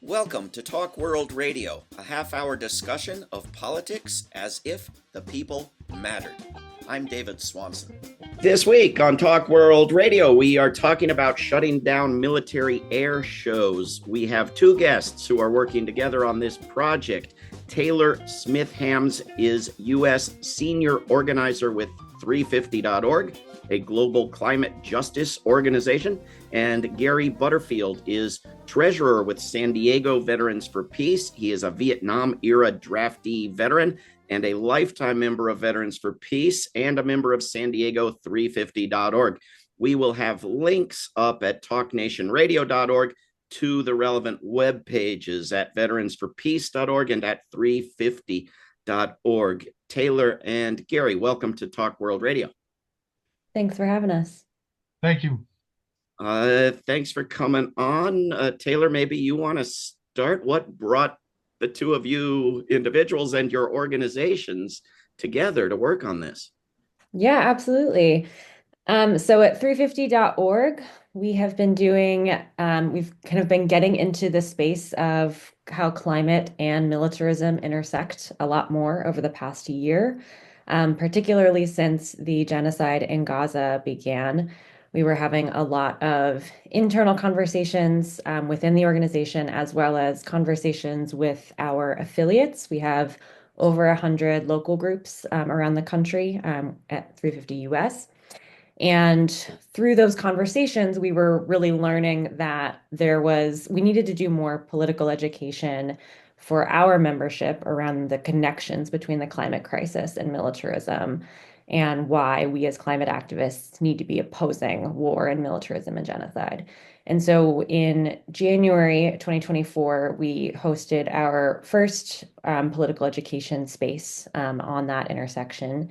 Welcome to Talk World Radio, a half-hour discussion of politics as if the people mattered. I'm David Swanson. This week on Talk World Radio, we are talking about shutting down military air shows. We have two guests who are working together on this project. Taylor Smith-Hams is U.S. Senior Organizer with 350.org, a global climate justice organization, and Gary Butterfield is Treasurer with San Diego Veterans for Peace. He is a Vietnam-era draftee veteran and a lifetime member of Veterans for Peace and a member of San Diego 350.org. We will have links up at talknationradio.org to the relevant web pages at veteransforpeace.org and at 350.org. Taylor and Gary, welcome to Talk World Radio. Thanks for having us. Thank you. Thanks for coming on. Taylor, maybe you want to start. What brought the two of you individuals and your organizations together to work on this? Yeah, absolutely. So at 350.org, we have been doing, we've kind of been getting into the space of how climate and militarism intersect a lot more over the past year, particularly since the genocide in Gaza began. We were having a lot of internal conversations within the organization, as well as conversations with our affiliates. We have over 100 local groups around the country at 350 US. And through those conversations, we were really learning that we needed to do more political education for our membership around the connections between the climate crisis and militarism, and why we as climate activists need to be opposing war and militarism and genocide. And so in January 2024, we hosted our first political education space on that intersection.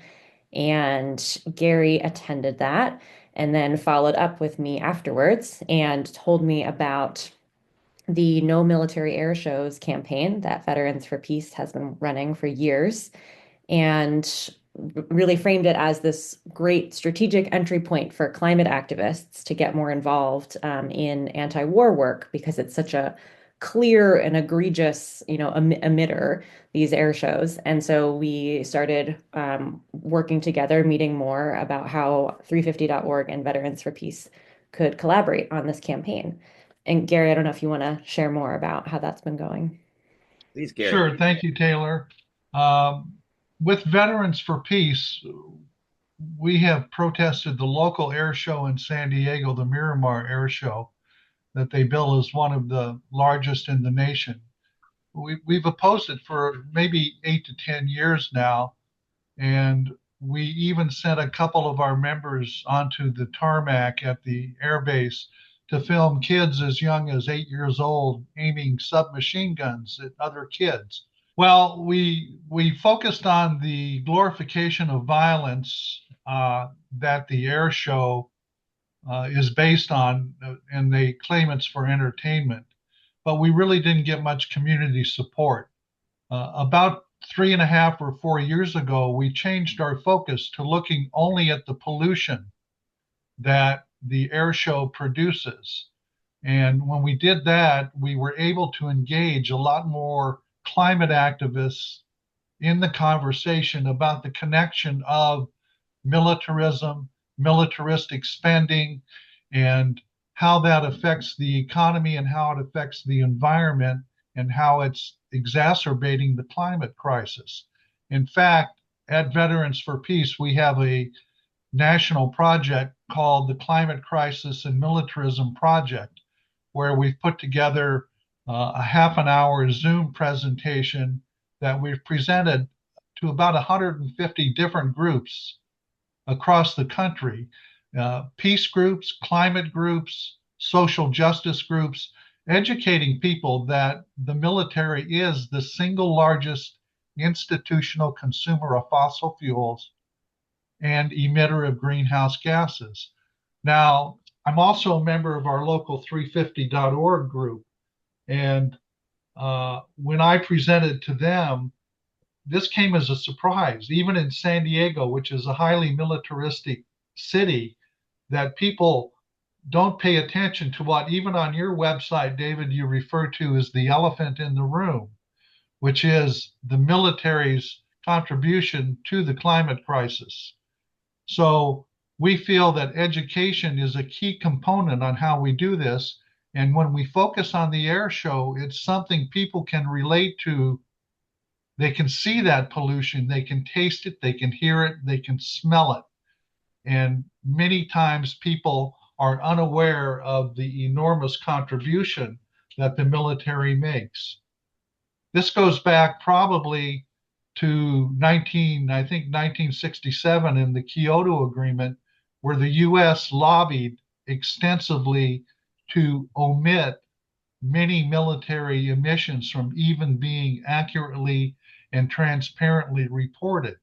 And Gary attended that and then followed up with me afterwards and told me about the No Military Air Shows campaign that Veterans for Peace has been running for years, and really framed it as this great strategic entry point for climate activists to get more involved in anti-war work, because it's such a clear and egregious, emitter, these air shows. And so we started working together, meeting more about how 350.org and Veterans for Peace could collaborate on this campaign. And Gary, I don't know if you want to share more about how that's been going. Please, Gary. Sure. Thank you, Taylor. With Veterans for Peace, we have protested the local air show in San Diego, the Miramar Air Show, that they bill as one of the largest in the nation. We've opposed it for maybe 8 to 10 years now, and we even sent a couple of our members onto the tarmac at the airbase to film kids as young as 8 years old aiming submachine guns at other kids. Well, we focused on the glorification of violence that the air show is based on, and they claim it's for entertainment. But we really didn't get much community support. About 3.5 or 4 years ago, we changed our focus to looking only at the pollution that the air show produces. And when we did that, we were able to engage a lot more climate activists in the conversation about the connection of militarism, militaristic spending, and how that affects the economy and how it affects the environment and how it's exacerbating the climate crisis. In fact, at Veterans for Peace, we have a national project called the Climate Crisis and Militarism Project, where we've put together a half an hour Zoom presentation that we've presented to about 150 different groups across the country, peace groups, climate groups, social justice groups, educating people that the military is the single largest institutional consumer of fossil fuels and emitter of greenhouse gases. Now, I'm also a member of our local 350.org group, and when I presented to them, this came as a surprise, even in San Diego, which is a highly militaristic city, that people don't pay attention to what, even on your website, David, you refer to as the elephant in the room, which is the military's contribution to the climate crisis. So we feel that education is a key component on how we do this. And when we focus on the air show, it's something people can relate to. They can see that pollution, they can taste it, they can hear it, they can smell it. And many times people are unaware of the enormous contribution that the military makes. This goes back probably to 1967 in the Kyoto Agreement, where the US lobbied extensively to omit many military emissions from even being accurately and transparently reported.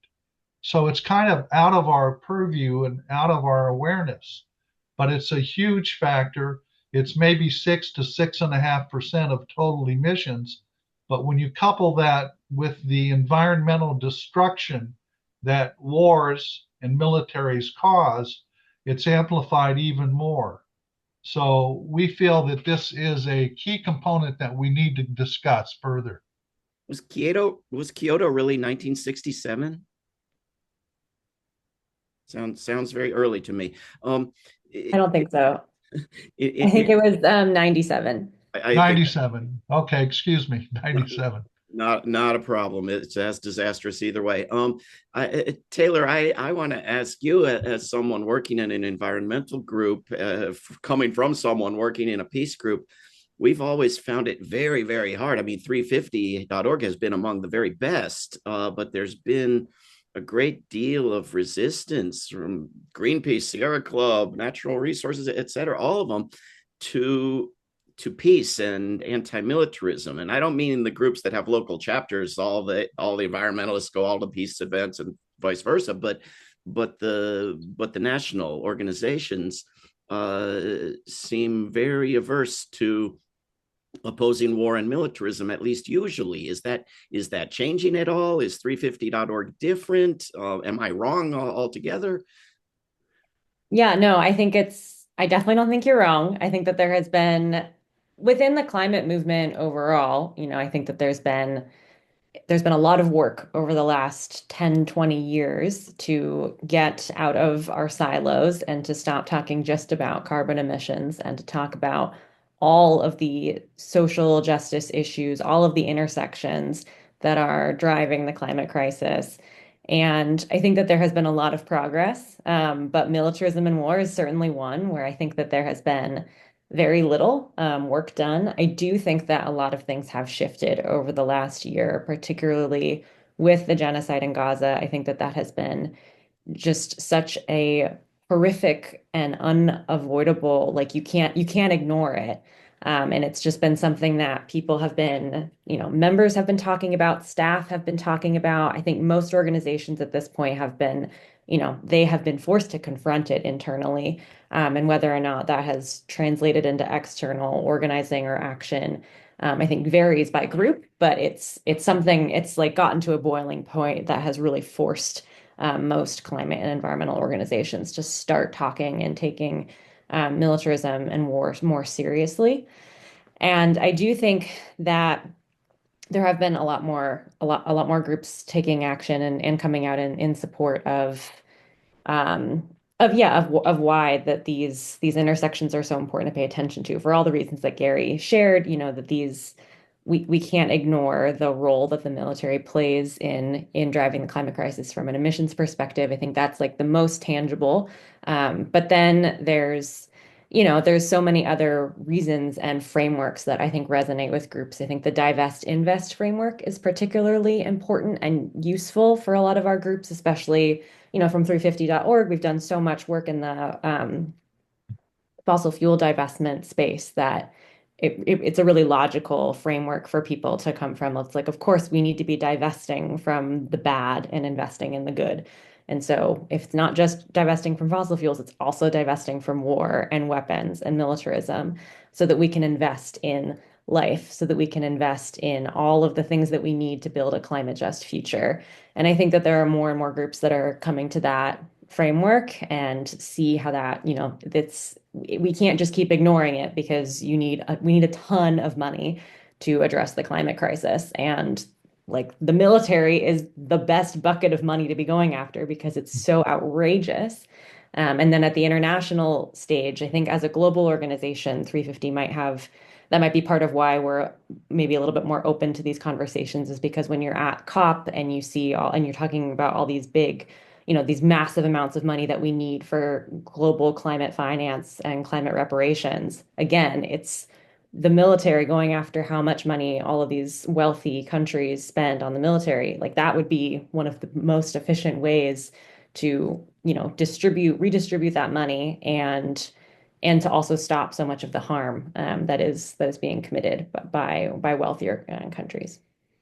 So it's kind of out of our purview and out of our awareness, but it's a huge factor. It's maybe 6 to 6.5% of total emissions. But when you couple that with the environmental destruction that wars and militaries cause, it's amplified even more. So we feel that this is a key component that we need to discuss further. Was Kyoto really 1967? Sounds very early to me. I don't think so. I think it was 97. I think 97. Okay, excuse me, 97. not a problem. It's as disastrous either way. Taylor, I want to ask you, as someone working in an environmental group, coming from someone working in a peace group, we've always found it very, very hard. I mean, 350.org has been among the very best, but there's been a great deal of resistance from Greenpeace, Sierra Club, Natural Resources, et cetera, all of them, to peace and anti-militarism. And I don't mean the groups that have local chapters, all the environmentalists go all to peace events and vice versa, but the national organizations seem very averse to opposing war and militarism, at least usually. Is that changing at all? Is 350.org different? Am I wrong altogether? Yeah, no, I definitely don't think you're wrong. I think that there has been, within the climate movement overall, I think that there's been a lot of work over the last 10, 20 years to get out of our silos and to stop talking just about carbon emissions and to talk about all of the social justice issues, all of the intersections that are driving the climate crisis. And I think that there has been a lot of progress, but militarism and war is certainly one where I think that there has been very little work done. I do think that a lot of things have shifted over the last year, particularly with the genocide in Gaza. I think that that has been just such a horrific and unavoidable, like you can't ignore it. And it's just been something that people have been, members have been talking about, staff have been talking about. I think most organizations at this point have been, they have been forced to confront it internally. And whether or not that has translated into external organizing or action, I think varies by group, but it's something, it's like gotten to a boiling point that has really forced most climate and environmental organizations to start talking and taking militarism and war more seriously. And I do think that there have been a lot more groups taking action and coming out in support um, of why that these intersections are so important to pay attention to for all the reasons that Gary shared, that we can't ignore the role that the military plays in driving the climate crisis from an emissions perspective. I think that's like the most tangible. But then there's so many other reasons and frameworks that I think resonate with groups. I think the divest invest framework is particularly important and useful for a lot of our groups, especially, from 350.org. We've done so much work in the fossil fuel divestment space that it's a really logical framework for people to come from. It's like, of course, we need to be divesting from the bad and investing in the good. And so if it's not just divesting from fossil fuels, it's also divesting from war and weapons and militarism so that we can invest in life, so that we can invest in all of the things that we need to build a climate just future. And I think that there are more and more groups that are coming to that framework and see how that, we can't just keep ignoring it because we need a ton of money to address the climate crisis. And like the military is the best bucket of money to be going after because it's so outrageous. And then at the international stage, I think as a global organization, 350 that might be part of why we're maybe a little bit more open to these conversations is because when you're at COP and and you're talking about all these big, these massive amounts of money that we need for global climate finance and climate reparations, again, it's the military going after how much money all of these wealthy countries spend on the military. Like that would be one of the most efficient ways to, redistribute that money and to also stop so much of the harm that is being committed by wealthier countries.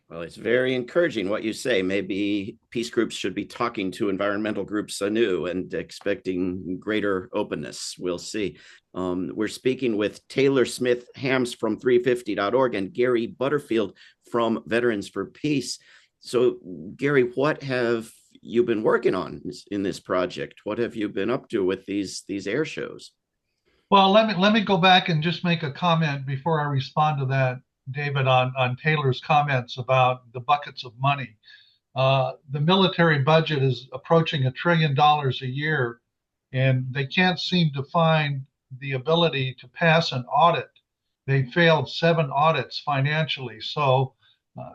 Well, it's very encouraging what you say. Maybe peace groups should be talking to environmental groups anew and expecting greater openness. We'll see. We're speaking with Taylor Smith Hams from 350.org and Gary Butterfield from Veterans for Peace. So, Gary, what have you been working on in this project? What have you been up to with these air shows? Well, let me go back and just make a comment before I respond to that, David, on Taylor's comments about the buckets of money. The military budget is approaching $1 trillion a year, and they can't seem to find the ability to pass an audit. They failed 7 audits financially, so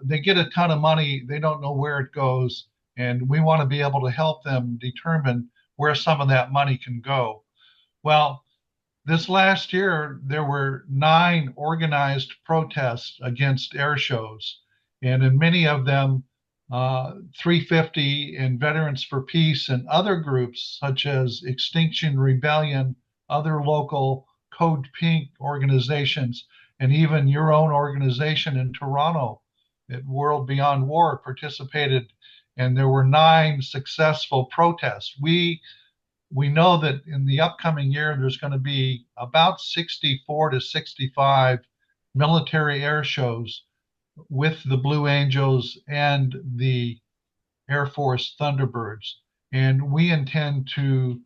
they get a ton of money. They don't know where it goes, and we want to be able to help them determine where some of that money can go. Well, this last year, there were 9 organized protests against air shows, and in many of them, 350 and Veterans for Peace and other groups such as Extinction Rebellion, other local Code Pink organizations, and even your own organization in Toronto at World Beyond War participated, and there were 9 successful protests. We know that in the upcoming year, there's going to be about 64 to 65 military air shows with the Blue Angels and the Air Force Thunderbirds. And we intend to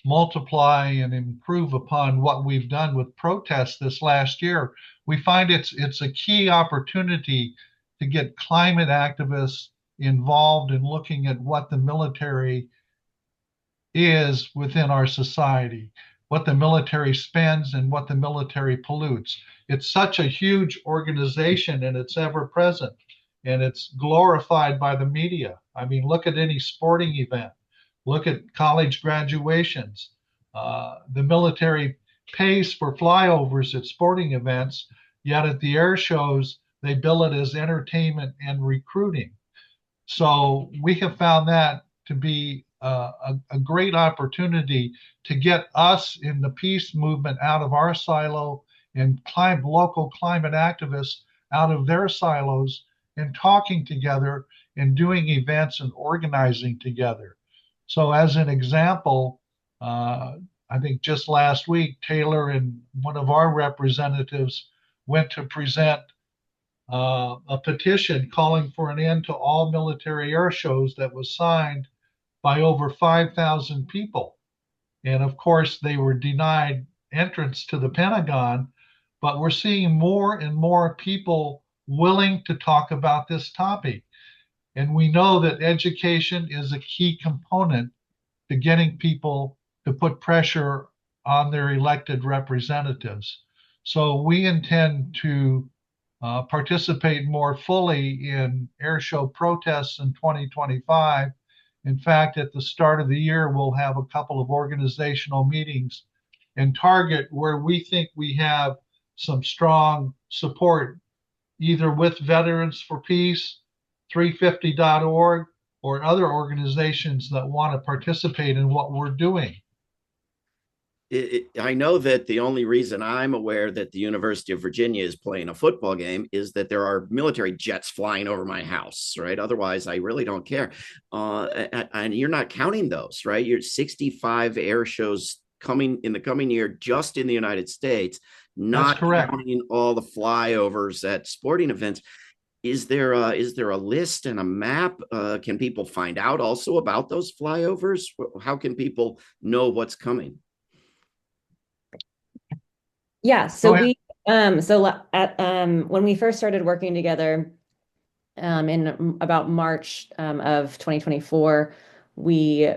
multiply and improve upon what we've done with protests this last year. We find it's a key opportunity to get climate activists involved in looking at what the military is within our society, what the military spends and what the military pollutes. It's such a huge organization and it's ever present and it's glorified by the media. I mean, look at any sporting event, look at college graduations. The military pays for flyovers at sporting events, yet at the air shows, they bill it as entertainment and recruiting. So we have found that to be a great opportunity to get us in the peace movement out of our silo and local climate activists out of their silos and talking together and doing events and organizing together. So as an example, I think just last week, Taylor and one of our representatives went to present a petition calling for an end to all military air shows that was signed by over 5,000 people. And of course, they were denied entrance to the Pentagon, but we're seeing more and more people willing to talk about this topic. And we know that education is a key component to getting people to put pressure on their elected representatives. So we intend to participate more fully in air show protests in 2025. In fact, at the start of the year, we'll have a couple of organizational meetings and target where we think we have some strong support, either with Veterans for Peace, 350.org, or other organizations that want to participate in what we're doing. I know that the only reason I'm aware that the University of Virginia is playing a football game is that there are military jets flying over my house, right? Otherwise, I really don't care. And you're not counting those, right? You're 65 air shows coming in the coming year just in the United States, not counting all the flyovers at sporting events. Is there a list and a map? Can people find out also about those flyovers? How can people know what's coming? Yeah, Go so ahead. when we first started working together, in about March of 2024, we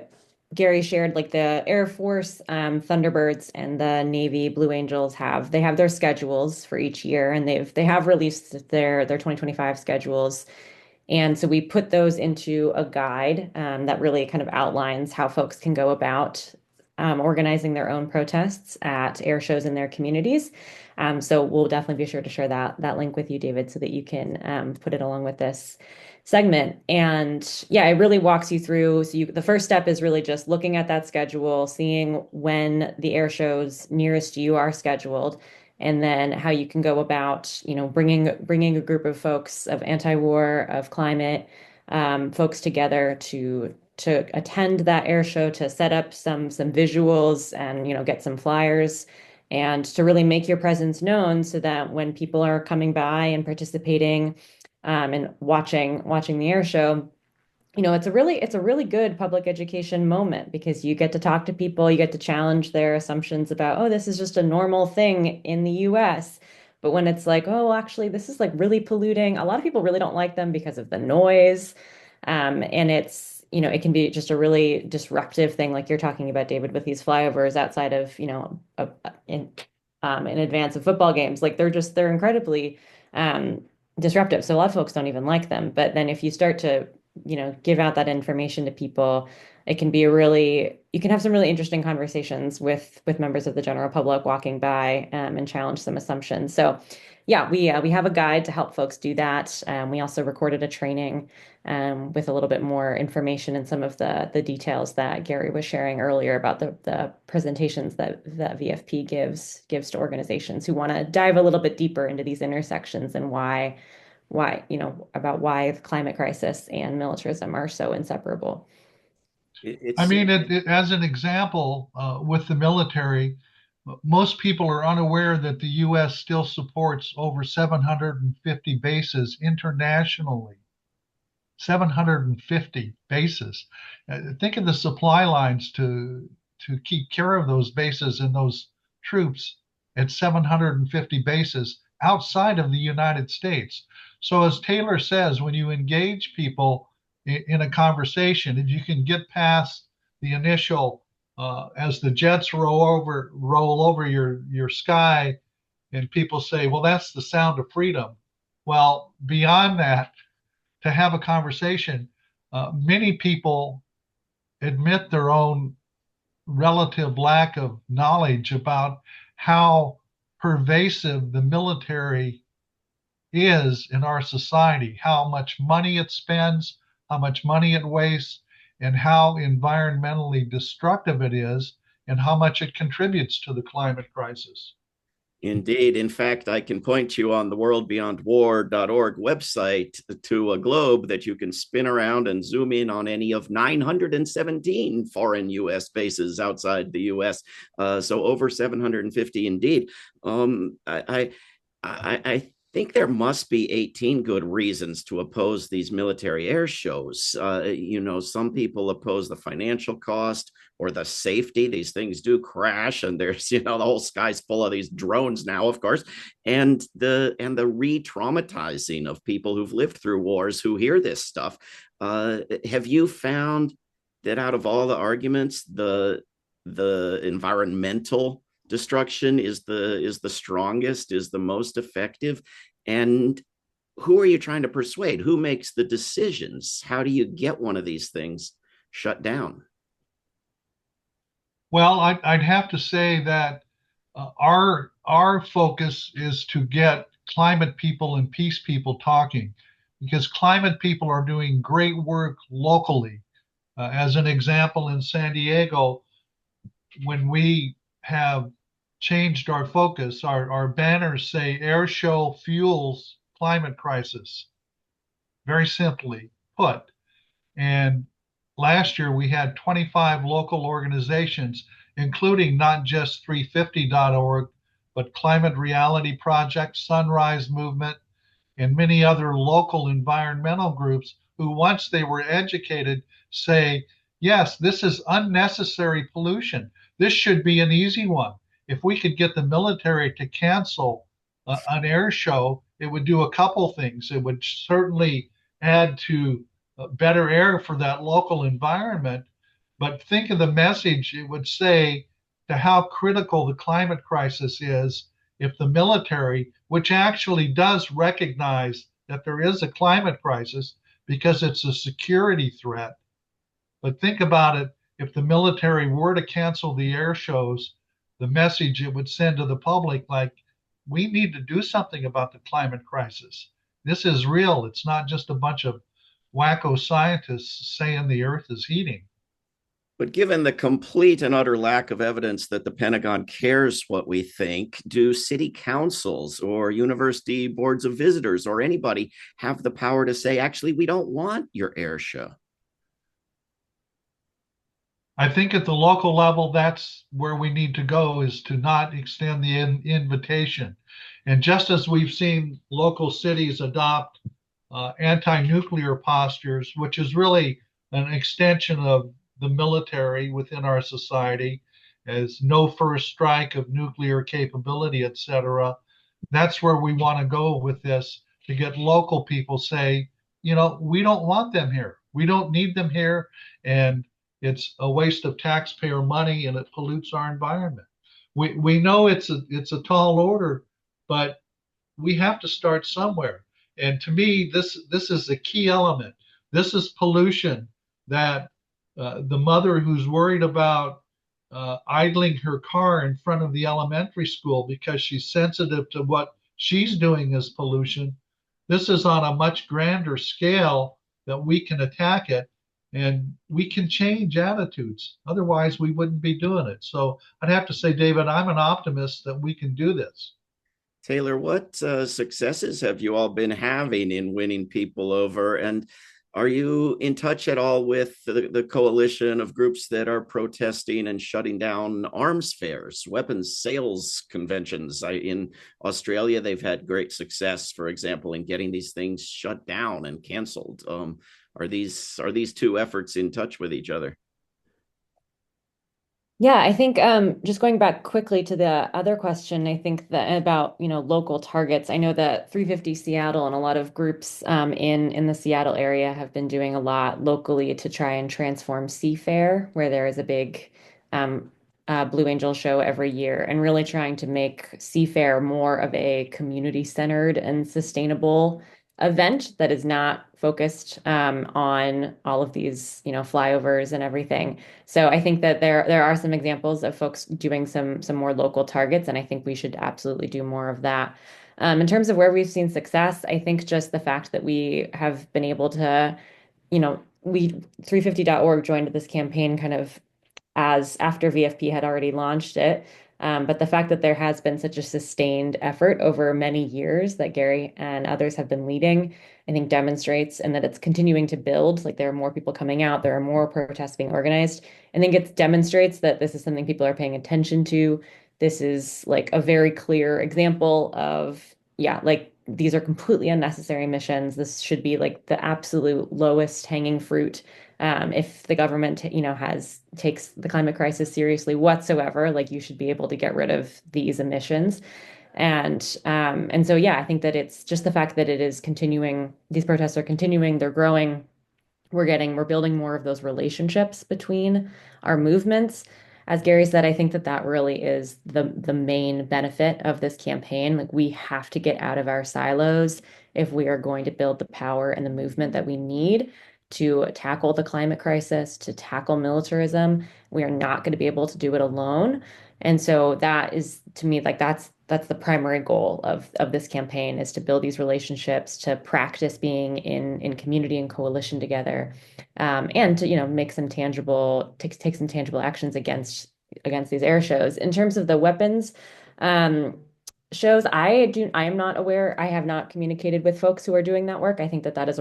Gary shared like the Air Force Thunderbirds and the Navy Blue Angels have their schedules for each year, and they have released their 2025 schedules. And so we put those into a guide that really kind of outlines how folks can go about organizing their own protests at air shows in their communities. So we'll definitely be sure to share that link with you, David, so that you can put it along with this segment. And yeah, it really walks you through. The first step is really just looking at that schedule, seeing when the air shows nearest you are scheduled, and then how you can go about, bringing a group of folks of anti-war, of climate, folks together to attend that air show, to set up some visuals and get some flyers, and to really make your presence known so that when people are coming by and participating and watching the air show, it's a really good public education moment because you get to talk to people, you get to challenge their assumptions about, oh, this is just a normal thing in the US. But when it's like, oh, actually, this is like really polluting, a lot of people really don't like them because of the noise. And it can be just a really disruptive thing, like you're talking about, David, with these flyovers outside of, in advance of football games. Like they're incredibly disruptive. So a lot of folks don't even like them. But then if you start to give out that information to people, it can be you can have some really interesting conversations with members of the general public walking by, and challenge some assumptions. So yeah, we have a guide to help folks do that. We also recorded a training with a little bit more information and some of the details that Gary was sharing earlier about the presentations that VFP gives to organizations who want to dive a little bit deeper into these intersections and about why the climate crisis and militarism are so inseparable. I It's mean, as an example, with the military, most people are unaware that the U.S. still supports over 750 bases internationally. 750 bases. Think of the supply lines to keep care of those bases and those troops at 750 bases outside of the United States. So as Taylor says, when you engage people in a conversation, if you can get past the initial, as the jets roll over your sky, and people say, well, that's the sound of freedom. Well, beyond that, to have a conversation, many people admit their own relative lack of knowledge about how pervasive the military is in our society, how much money it spends, how much money it wastes, and how environmentally destructive it is, and how much it contributes to the climate crisis. Indeed. In fact, I can point you on the worldbeyondwar.org website to a globe that you can spin around and zoom in on any of 917 foreign U.S. bases outside the U.S. So over 750 indeed. I think there must be 18 good reasons to oppose these military air shows. Some people oppose the financial cost or the safety. These things do crash, and there's, the whole sky's full of these drones now, of course, and the re-traumatizing of people who've lived through wars who hear this stuff. Have you found that out of all the arguments, the environmental destruction is the strongest, is the most effective? And who are you trying to persuade? Who makes the decisions? How do you get one of these things shut down? Well, I'd have to say that our focus is to get climate people and peace people talking, because climate people are doing great work locally. As an example, in San Diego, when we have changed our focus, our banners say air show fuels climate crisis, very simply put. And last year we had 25 local organizations, including not just 350.org, but Climate Reality Project, Sunrise Movement, and many other local environmental groups who, once they were educated, say, yes, this is unnecessary pollution. This should be an easy one. If we could get the military to cancel an air show, it would do a couple things. It would certainly add to better air for that local environment. But think of the message it would say to how critical the climate crisis is if the military, which actually does recognize that there is a climate crisis because it's a security threat. But think about it, if the military were to cancel the air shows, the message it would send to the public, like, we need to do something about the climate crisis. This is real. It's not just a bunch of wacko scientists saying the earth is heating. But given the complete and utter lack of evidence that the Pentagon cares what we think, do city councils or university boards of visitors or anybody have the power to say, actually, we don't want your air show? I think at the local level, that's where we need to go, is to not extend the invitation. And just as we've seen local cities adopt anti-nuclear postures, which is really an extension of the military within our society, as no first strike of nuclear capability, etc. That's where we want to go with this, to get local people say, we don't want them here. We don't need them here. And it's a waste of taxpayer money and it pollutes our environment. We know it's a tall order, but we have to start somewhere. And to me, this is a key element. This is pollution that the mother who's worried about idling her car in front of the elementary school because she's sensitive to what she's doing as pollution. This is on a much grander scale that we can attack it and we can change attitudes. Otherwise, we wouldn't be doing it. So I'd have to say, David, I'm an optimist that we can do this. Taylor, what successes have you all been having in winning people over? And are you in touch at all with the coalition of groups that are protesting and shutting down arms fairs, weapons sales conventions? In Australia, they've had great success, for example, in getting these things shut down and canceled. Are these two efforts in touch with each other? Yeah, I think just going back quickly to the other question, I think that about, local targets. I know that 350 Seattle and a lot of groups in the Seattle area have been doing a lot locally to try and transform Seafair, where there is a big Blue Angel show every year, and really trying to make Seafair more of a community-centered and sustainable event that is not focused on all of these, flyovers and everything. So I think that there are some examples of folks doing some more local targets, and I think we should absolutely do more of that. In terms of where we've seen success, I think just the fact that we have been able to, we 350.org joined this campaign kind of as after VFP had already launched it. But the fact that there has been such a sustained effort over many years that Gary and others have been leading, I think demonstrates, and that it's continuing to build. Like there are more people coming out, there are more protests being organized. I think it demonstrates that this is something people are paying attention to. This is like a very clear example of, yeah, like these are completely unnecessary missions. This should be like the absolute lowest hanging fruit. If the government, takes the climate crisis seriously whatsoever, like you should be able to get rid of these emissions. And so, yeah, I think that it's just the fact that it is continuing. These protests are continuing, they're growing. We're building more of those relationships between our movements. As Gary said, I think that that really is the main benefit of this campaign. Like we have to get out of our silos if we are going to build the power and the movement that we need to tackle the climate crisis, to tackle militarism. We are not going to be able to do it alone. And so that is, to me, like that's the primary goal of this campaign, is to build these relationships, to practice being in community and coalition together, and to make some take some tangible actions against these air shows. In terms of the weapons shows, I am not aware. I have not communicated with folks who are doing that work. I think that that is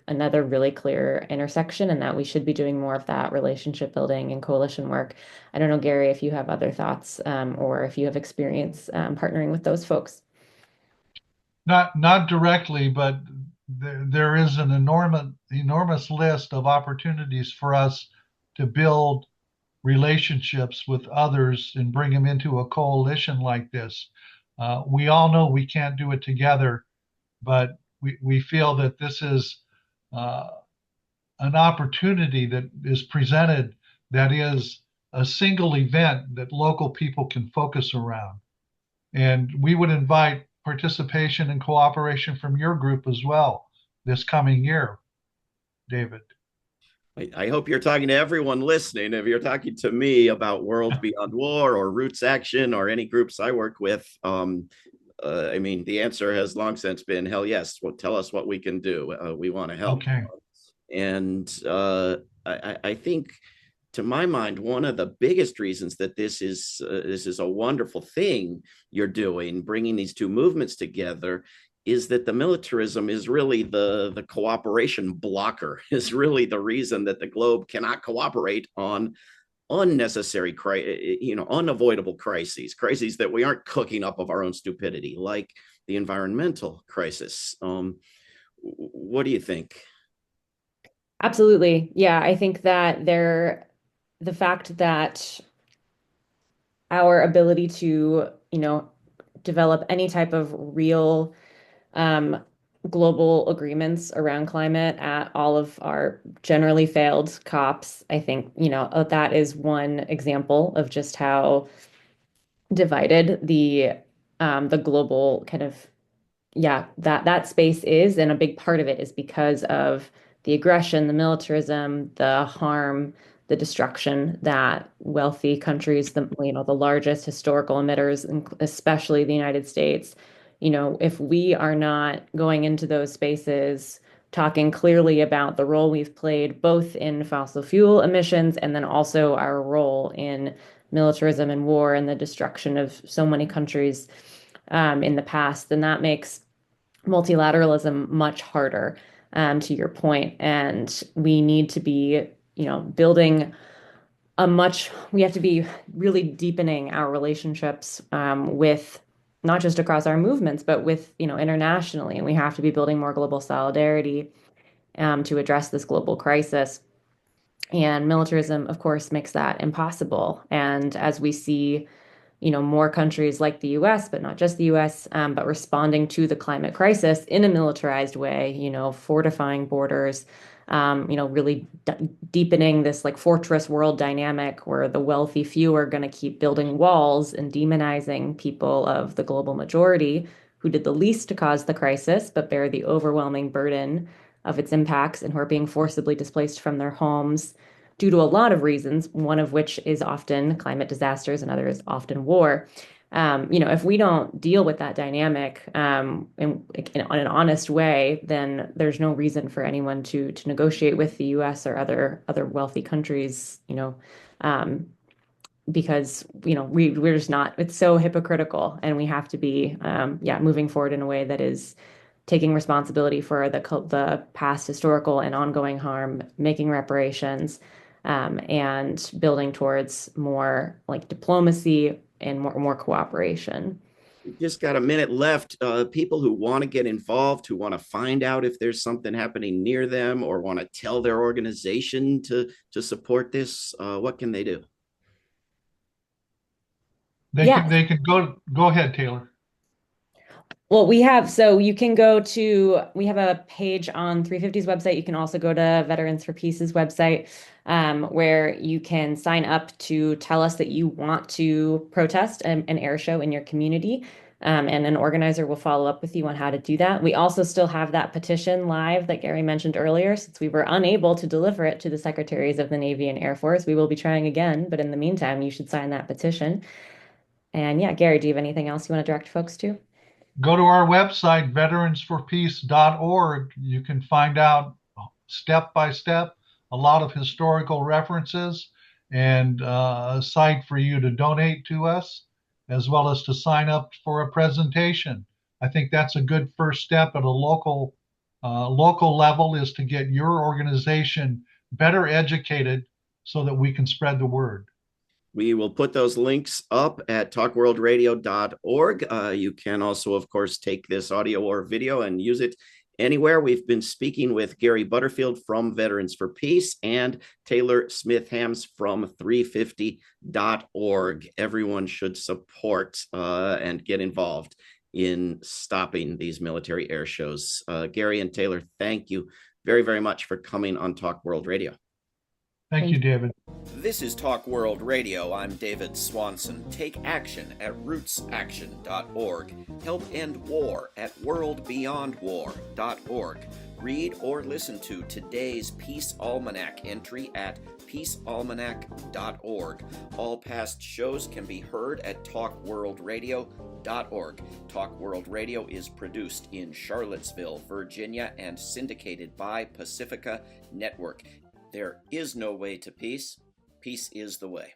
another really clear intersection, and that we should be doing more of that relationship building and coalition work. I don't know, Gary, if you have other thoughts, or if you have experience partnering with those folks. Not directly, but there is an enormous list of opportunities for us to build relationships with others and bring them into a coalition like this. We all know we can't do it together, but we feel that this is uh, an opportunity that is presented that is a single event that local people can focus around. And we would invite participation and cooperation from your group as well this coming year, David. I hope you're talking to everyone listening. If you're talking to me about World Beyond War or Roots Action or any groups I work with, I mean, the answer has long since been hell yes. Well, tell us what we can do. We want to help. Okay. And I think, to my mind, one of the biggest reasons that this is a wonderful thing you're doing, bringing these two movements together, is that the militarism is really the cooperation blocker, is really the reason that the globe cannot cooperate on unnecessary, unavoidable crises that we aren't cooking up of our own stupidity, like the environmental crisis. What do you think? Absolutely. Yeah, I think that the fact that our ability to, develop any type of real um, global agreements around climate at all of our generally failed COPs, I think, that is one example of just how divided the global kind of that space is, and a big part of it is because of the aggression, the militarism, the harm, the destruction that wealthy countries, the largest historical emitters, especially the United States, if we are not going into those spaces, talking clearly about the role we've played both in fossil fuel emissions and then also our role in militarism and war and the destruction of so many countries in the past, then that makes multilateralism much harder, to your point. And we need to be, building we have to be really deepening our relationships with not just across our movements, but with, internationally. And we have to be building more global solidarity to address this global crisis. And militarism, of course, makes that impossible. And as we see, more countries like the US, but not just the US, but responding to the climate crisis in a militarized way, fortifying borders, really deepening this like fortress world dynamic where the wealthy few are going to keep building walls and demonizing people of the global majority who did the least to cause the crisis, but bear the overwhelming burden of its impacts and who are being forcibly displaced from their homes due to a lot of reasons, one of which is often climate disasters and others often war. If we don't deal with that dynamic in an honest way, then there's no reason for anyone to negotiate with the U.S. or other wealthy countries, um, because we're just not. It's so hypocritical, and we have to be moving forward in a way that is taking responsibility for the past historical and ongoing harm, making reparations, and building towards more like diplomacy and more cooperation. We've just got a minute left. People who want to get involved, who want to find out if there's something happening near them, or want to tell their organization to support this, what can they do? Yeah. They can go ahead, Taylor. Well, we have a page on 350's website. You can also go to Veterans for Peace's website, where you can sign up to tell us that you want to protest an air show in your community. And an organizer will follow up with you on how to do that. We also still have that petition live that Gary mentioned earlier, since we were unable to deliver it to the secretaries of the Navy and Air Force. We will be trying again, but in the meantime, you should sign that petition. And yeah, Gary, do you have anything else you want to direct folks to? Go to our website, veteransforpeace.org. You can find out step by step a lot of historical references and a site for you to donate to us, as well as to sign up for a presentation. I think that's a good first step at a local level, is to get your organization better educated so that we can spread the word. We will put those links up at talkworldradio.org. You can also, of course, take this audio or video and use it anywhere. We've been speaking with Gary Butterfield from Veterans for Peace and Taylor Smith-Hams from 350.org. Everyone should support and get involved in stopping these military air shows. Gary and Taylor, thank you very, very much for coming on Talk World Radio. Thank you, David. This is Talk World Radio. I'm David Swanson. Take action at rootsaction.org. Help end war at worldbeyondwar.org. Read or listen to today's Peace Almanac entry at peacealmanac.org. All past shows can be heard at talkworldradio.org. Talk World Radio is produced in Charlottesville, Virginia, and syndicated by Pacifica Network. There is no way to peace. Peace is the way.